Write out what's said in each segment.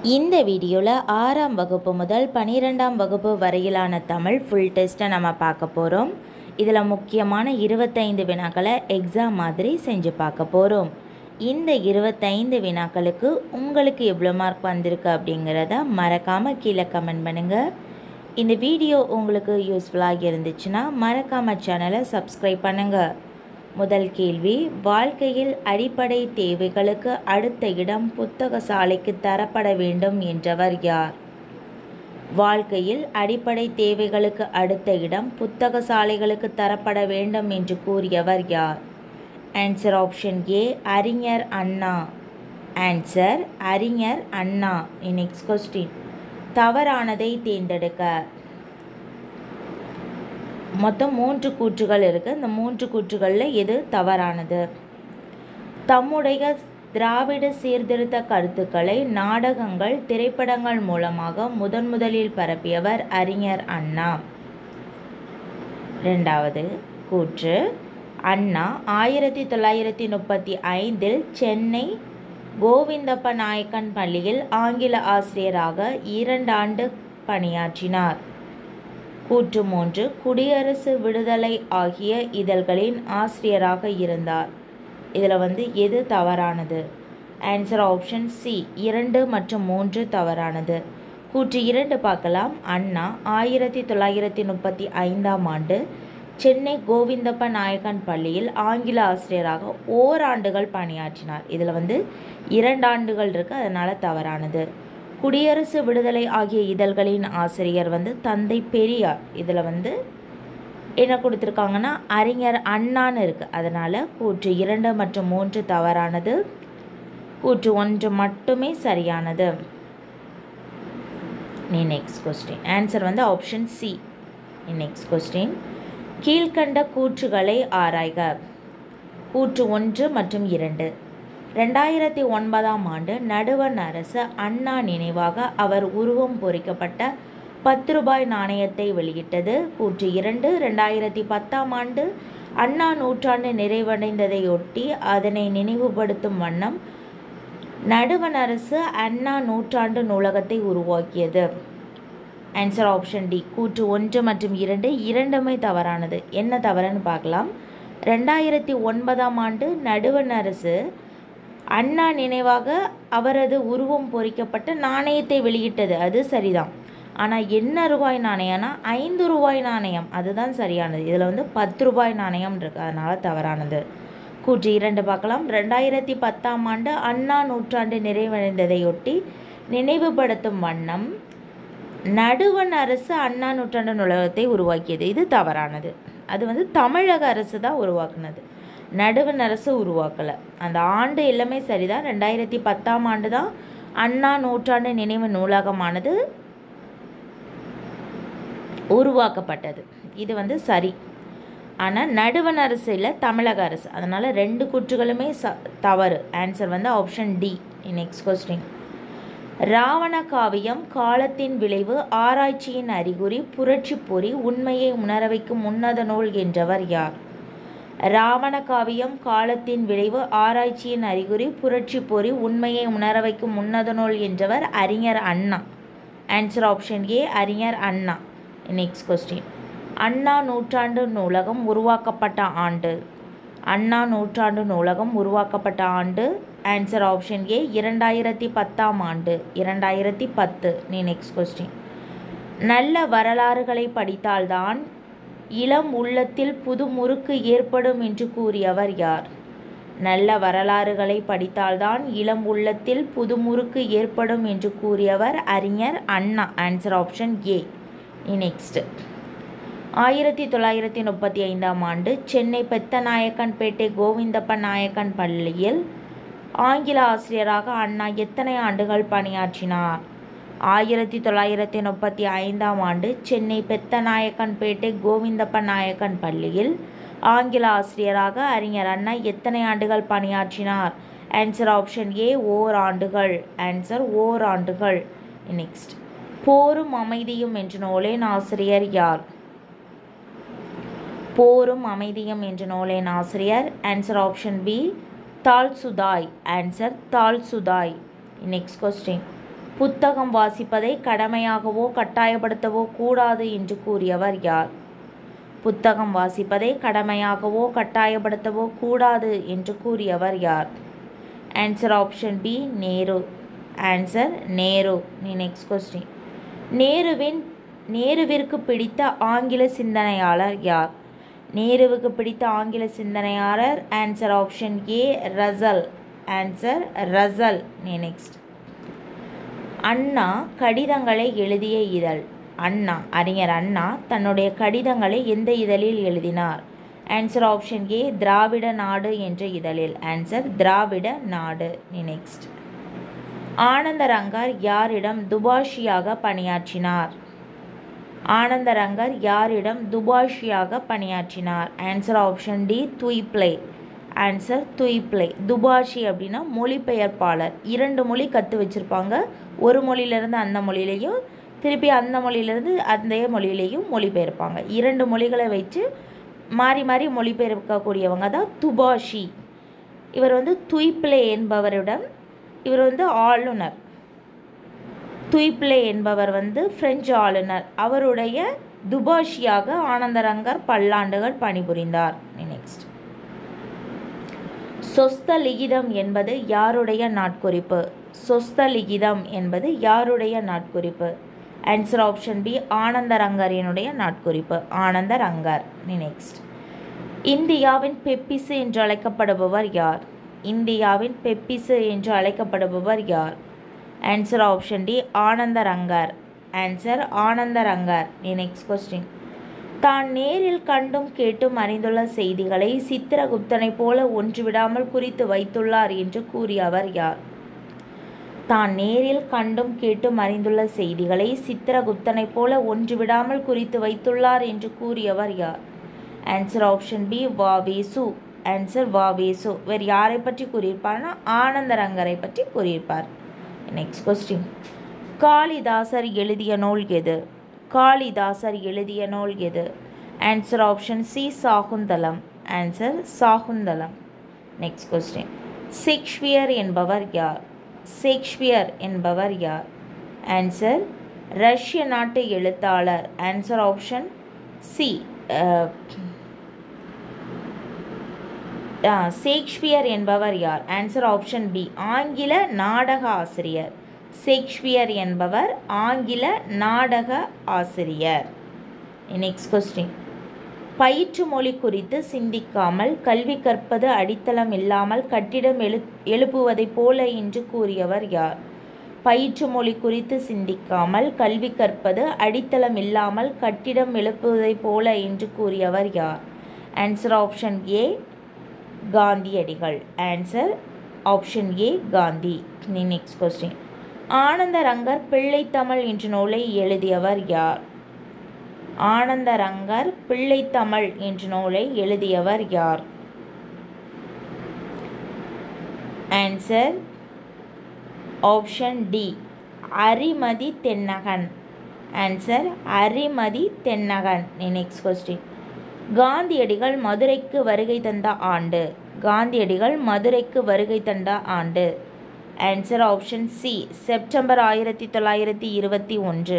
இந்த வீடியோவில் 6ஆம் வகுப்பு முதல் 12ஆம் வகுப்பு வரையிலான தமிழ் ஃபுல் டெஸ்ட்டை நம்ம பார்க்க போகிறோம். இதில் முக்கியமான 25 வினாக்களை எக்ஸாம் மாதிரி செஞ்சு பார்க்க போகிறோம். இந்த 25 வினாக்களுக்கு உங்களுக்கு எவ்வளோ மார்க் வந்திருக்கு அப்படிங்கிறத மறக்காமல் கீழே கமெண்ட் பண்ணுங்கள். இந்த வீடியோ உங்களுக்கு யூஸ்ஃபுல்லாக இருந்துச்சுன்னா மறக்காமல் சேனலை சப்ஸ்கிரைப் பண்ணுங்கள். முதல் கேள்வி, வாழ்க்கையில் அடிப்படை தேவைகளுக்கு அடுத்த இடம் புத்தக சாலைக்கு தரப்பட வேண்டும் என்றவர் யார்? வாழ்க்கையில் அடிப்படை தேவைகளுக்கு அடுத்த இடம் புத்தக சாலைகளுக்கு தரப்பட வேண்டும் என்று கூறியவர் யார்? ஆன்சர் ஆப்ஷன் ஏ, அறிஞர் அண்ணா. ஆன்சர் அறிஞர் அண்ணா. நெக்ஸ்ட் கொஸ்டின், தவறானதை தேர்ந்தெடுக்க. மொத்தம் 3 கூற்றுகள் இருக்குது. இந்த 3 கூற்றுகளில் எது தவறானது? தம்முடைய திராவிட சீர்திருத்த கருத்துக்களை நாடகங்கள், திரைப்படங்கள் மூலமாக முதலில் பரப்பியவர் அறிஞர் அண்ணா. 2வது கூற்று, அண்ணா 1935 சென்னை கோவிந்தப்ப நாயக்கன் பள்ளியில் ஆங்கில ஆசிரியராக 2 ஆண்டு பணியாற்றினார். கூற்று 3, குடியரசு, விடுதலை ஆகிய இதழ்களின் ஆசிரியராக இருந்தார். இதில் எது தவறானது? ஆன்சர் ஆப்ஷன் சி, 2 மற்றும் 3 தவறானது. கூற்று 2 பார்க்கலாம். அண்ணா 1935ஆம் ஆண்டு சென்னை கோவிந்தப்ப நாயக்கன் பள்ளியில் ஆங்கில ஆசிரியராக ஓராண்டுகள் பணியாற்றினார். இதில் 2 ஆண்டுகள் இருக்குது, அதனால் தவறானது. குடியரசு, விடுதலை ஆகிய இதழ்களின் ஆசிரியர் தந்தை பெரியார். இதில் என்ன கொடுத்துருக்காங்கன்னா அறிஞர் அண்ணான்னு இருக்குது, அதனால் கூற்று 2 மற்றும் 3 தவறானது. கூற்று 1 மட்டுமே சரியானது. Next question, answer option C. Next question, கீழ்கண்ட கூற்றுகளை ஆராய்க. கூற்று 1 மற்றும் 2, 2009ஆம் ஆண்டு நடுவண் அரசு அண்ணா நினைவாக அவர் உருவம் பொறிக்கப்பட்ட 10 ரூபாய் நாணயத்தை வெளியிட்டது. கூற்று 2, 2010ஆம் ஆண்டு அண்ணா நூற்றாண்டு நிறைவடைந்ததையொட்டி அதனை நினைவுபடுத்தும் வண்ணம் நடுவண் அரசு அண்ணா நூற்றாண்டு நூலகத்தை உருவாக்கியது. Answer option D. கூற்று 1 மற்றும் 2 இரண்டுமே தவறானது. என்ன தவறுன்னு பார்க்கலாம். 2009ஆம் ஆண்டு நடுவண் அரசு அண்ணா நினைவாக அவரது உருவம் பொறிக்கப்பட்ட நாணயத்தை வெளியிட்டது, அது சரிதான். ஆனால் என்ன ரூபாய் நாணயம்னா 5 ரூபாய் நாணயம், அதுதான் சரியானது. இதில் 10 ரூபாய் நாணயம் இருக்குது, அதனால் தவறானது. கூற்று 2 பார்க்கலாம். 2010ஆம் ஆண்டு அண்ணா நூற்றாண்டு நிறைவடைந்ததையொட்டி நினைவுபடுத்தும் வண்ணம் நடுவண் அரசு அண்ணா நூற்றாண்டு நூலகத்தை உருவாக்கியது, இது தவறானது. அது தமிழக அரசு தான் உருவாக்குனது, நடுவண் அரசு உருவாக்கலை. அந்த ஆண்டு எல்லாமே சரிதான். 2010ஆம் ஆண்டு தான் அண்ணா நூற்றாண்டு நினைவு நூலகமானது உருவாக்கப்பட்டது, இது சரி. ஆனால் நடுவண் அரசு இல்லை, தமிழக அரசு, அதனால் 2 கூற்றுகளுமே தவறு. Answer option D. Next question, Ravana Kaviyam காலத்தின் விளைவு, ஆராய்ச்சியின் அறிகுறி, புரட்சி பொறி, உண்மையை உணர வைக்கும் உன்னத நூல் என்றவர் யார்? ராவண காவியம் காலத்தின் விளைவு, ஆராய்ச்சியின் அறிகுறி, புரட்சி பொறி, உண்மையை உணர வைக்கும் உன்னத நூல் என்றவர் அறிஞர் அண்ணா. ஆன்சர் ஆப்ஷன் ஏ, அறிஞர் அண்ணா. நெக்ஸ்ட் கொஸ்டின், அண்ணா நூற்றாண்டு நூலகம் உருவாக்கப்பட்ட ஆண்டு. அண்ணா நூற்றாண்டு நூலகம் உருவாக்கப்பட்ட ஆண்டு. ஆன்சர் ஆப்ஷன் ஏ, 2010ஆம் ஆண்டு, 2010. நெக்ஸ்ட் கொஸ்டின், நல்ல வரலாறுகளை படித்தால்தான் இளம் உள்ளத்தில் புது முறுக்கு ஏற்படும் என்று கூறியவர் யார்? நல்ல வரலாறுகளை படித்தால்தான் இளம் உள்ளத்தில் புது முறுக்கு ஏற்படும் என்று கூறியவர் அறிஞர் Anna. Answer option A. Next, 1935ஆம் ஆண்டு சென்னை பெத்தநாயக்கன்பேட்டை கோவிந்தப்ப நாயக்கன் பள்ளியில் ஆங்கில ஆசிரியராக அண்ணா எத்தனை ஆண்டுகள் பணியாற்றினார்? 1935ஆம் ஆண்டு சென்னை பெத்தநாயக்கன்பேட்டை கோவிந்தப்ப நாயக்கன் பள்ளியில் ஆங்கில ஆசிரியராக அறிஞர் அண்ணா எத்தனை ஆண்டுகள் பணியாற்றினார்? ஆன்சர் ஆப்ஷன் ஏ, ஓராண்டுகள். ஆன்சர் ஓராண்டுகள். நெக்ஸ்ட், போரும் அமைதியும் என்ற நூலின் ஆசிரியர் யார்? போரும் அமைதியும் என்ற நூலின் ஆசிரியர். Answer option B, Tolstoy. Answer Tolstoy. Next question, புத்தகம் வாசிப்பதை கடமையாகவோ கட்டாயப்படுத்தவோ கூடாது என்று கூறியவர் யார்? புத்தகம் வாசிப்பதை கடமையாகவோ கட்டாயப்படுத்தவோ கூடாது என்று கூறியவர் யார்? Answer option B Nehru. Answer Nehru. Next question. நேருவிற்கு பிடித்த ஆங்கில சிந்தனையாளர் யார்? நேருவுக்கு பிடித்த ஆங்கில சிந்தனையாளர் answer option A Russell. Answer Russell. Next. Anna கடிதங்களை எழுதிய இதழ். அறிஞர் அண்ணா தன்னுடைய கடிதங்களை எந்த இதழில் எழுதினார்? ஆன்சர் ஆப்ஷன் ஏ திராவிட நாடு என்ற இதழில். ஆன்சர் திராவிட நாடு. நெக்ஸ்ட். ஆனந்தரங்கர் யாரிடம் துபாஷியாக பணியாற்றினார்? ஆனந்தரங்கர் யாரிடம் துபாஷியாக பணியாற்றினார்? Answer option D Dupleix. Answer Dupleix. துபாஷி அப்படின்னா மொழிபெயர்ப்பாளர். 2 மொழி கற்று வச்சுருப்பாங்க. ஒரு மொழியிலேருந்து அந்த மொழியிலையும், திருப்பி அந்த மொழியிலேருந்து அந்த மொழியிலையும் மொழிபெயர்ப்பாங்க. 2 மொழிகளை வச்சு மாறி மாறி மொழிபெயர்க்கக்கூடியவங்க தான் துபாஷி. இவர் துய்ப்ளே என்பவரிடம் ஆளுநர். துய்ப்ளே என்பவர் பிரெஞ்சு ஆளுநர். அவருடைய துபாஷியாக ஆனந்தரங்கர் பல்லாண்டுகள் பணிபுரிந்தார். நெக்ஸ்ட். சொஸ்த லிகிதம் என்பது யாருடைய நாட்குறிப்பு? சொஸ்த லிகிதம் என்பது யாருடைய நாட்குறிப்பு? ஆன்சர் ஆப்ஷன் பி ஆனந்தரங்கரினுடைய நாட்குறிப்பு. ஆனந்தரங்கர். நெக்ஸ்ட். இந்தியாவின் பெப்பிசு என்று அழைக்கப்படுபவர் யார்? இந்தியாவின் பெப்பிசு என்று அழைக்கப்படுபவர் யார்? Answer option D Anandarangar. Answer Anandarangar. Next question. தான் நேரில் கண்டும் கேட்டும் அறிந்துள்ள செய்திகளை சித்திரகுப்தனை போல ஒன்றுவிடாமல் குறித்து வைத்துள்ளார் என்று கூறியவர் யார்? தான் நேரில் கண்டும் கேட்டும் அறிந்துள்ள செய்திகளை சித்திரகுப்தனை போல ஒன்றுவிடாமல் குறித்து வைத்துள்ளார் என்று கூறியவர் யார்? Answer option B Vavesu. Answer Vavesu. வேறு யாரை பற்றி கூறியிருப்பார்னா ஆனந்தரங்கரை பற்றி கூறியிருப்பார். Next question. காளிதாசர் எழுதிய நூல் எது? காளிதாசர் எழுதிய நூல் எது? Answer option C Shakuntalam. Answer Shakuntalam. Next question. Shakespeare என்பவர் யார்? ஷேக்ஸ்பியர் என்பவர் யார்? ஆன்சர் ரஷ்ய நாட்டு எழுத்தாளர். Answer option C. ஷேக்ஸ்பியர் என்பவர் யார்? ஆன்சர் ஆப்ஷன் பி ஆங்கில நாடக ஆசிரியர். ஷேக்ஸ்பியர் என்பவர் ஆங்கில நாடக ஆசிரியர். Next question. பயிற்று மொழி குறித்து சிந்திக்காமல் கல்வி கற்பது அடித்தளம் இல்லாமல் கட்டிடம் எழுப்புவதைப் போல என்று கூறியவர் யார்? பயிற்று மொழி குறித்து சிந்திக்காமல் கல்வி கற்பது அடித்தளம் இல்லாமல் கட்டிடம் எழுப்புவதைப் போல என்று கூறியவர் யார்? Answer option A Gandhiyadigal. Answer option A Gandhi. Next question. Anandarangar Pillaitamil என்ற நூலை எழுதியவர் யார்? ஆனந்தரங்கர் பிள்ளைத்தமிழ் என்ற நூலை எழுதியவர் யார்? Answer option D Arimathi Thennagan. Answer Arimathi Thennagan. Next question. Gandhiyadigal மதுரைக்கு வருகை தந்த ஆண்டு. காந்தியடிகள் மதுரைக்கு வருகை தந்த ஆண்டு. Answer option C September 1921.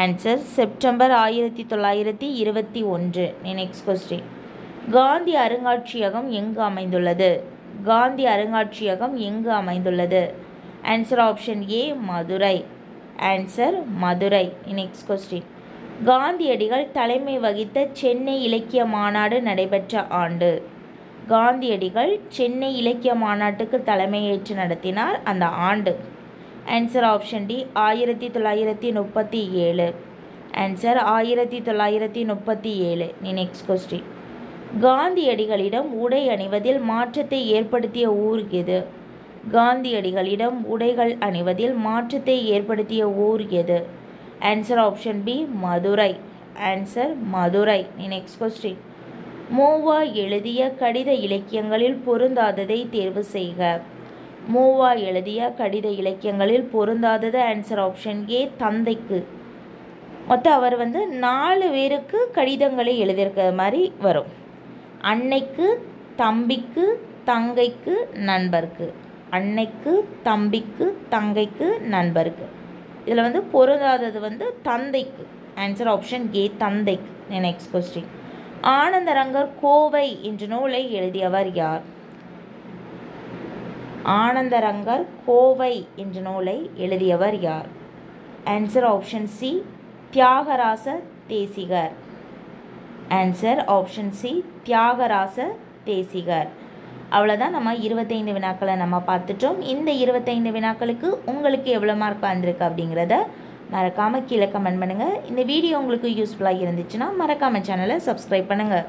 Answer September 1921. Next question. Gandhi அருங்காட்சியகம் எங்கு அமைந்துள்ளது? காந்தி அருங்காட்சியகம் எங்கு அமைந்துள்ளது? ஆன்சர் ஆப்ஷன் ஏ Madurai. Answer Madurai. Next question. காந்தியடிகள் தலைமை வகித்த சென்னை இலக்கிய மாநாடு நடைபெற்ற ஆண்டு. காந்தியடிகள் சென்னை இலக்கிய மாநாட்டுக்கு தலைமையேற்று நடத்தினார் அந்த ஆண்டு. Answer option D 1937. Answer 1937. Next question. காந்தியடிகளிடம் உடை அணிவதில் மாற்றத்தை ஏற்படுத்திய ஊர் எது? காந்தியடிகளிடம் உடைகள் அணிவதில் மாற்றத்தை ஏற்படுத்திய ஊர் எது? Answer option B Madurai. Answer Madurai. Next question. மூவா எழுதிய கடித இலக்கியங்களில் பொருந்தாததை தேர்வு செய்க. மூவா எழுதிய கடித இலக்கியங்களில் பொருந்தாதது ஆன்சர் ஆப்ஷன் ஏ தந்தைக்கு. மொத்தம் அவர் 4 பேருக்கு கடிதங்களை எழுதியிருக்க மாதிரி வரும். அன்னைக்கு, தம்பிக்கு, தங்கைக்கு, நண்பருக்கு. அன்னைக்கு, தம்பிக்கு, தங்கைக்கு, நண்பருக்கு. இதில் வந்து பொருந்தாதது வந்து தந்தைக்கு. ஆன்சர் ஆப்ஷன் ஏ தந்தைக்கு. Next question. ஆனந்தரங்கர் கோவை என்ற நூலை எழுதியவர் யார்? ஆனந்தரங்கர் கோவை என்ற நூலை எழுதியவர் யார்? Answer option C Thiagaraja Desikar. Answer option C Thiagaraja Desikar. அவ்வளோதான், நம்ம 25 வினாக்களை நம்ம பார்த்துட்டோம். இந்த 25 வினாக்களுக்கு உங்களுக்கு எவ்வளோ மார்க் வந்திருக்கு அப்படிங்கிறத மறக்காமல் கீழே கமெண்ட் பண்ணுங்கள். இந்த வீடியோ உங்களுக்கு யூஸ்ஃபுல்லாக இருந்துச்சுன்னா மறக்காமல் சேனலை சப்ஸ்கிரைப் பண்ணுங்கள்.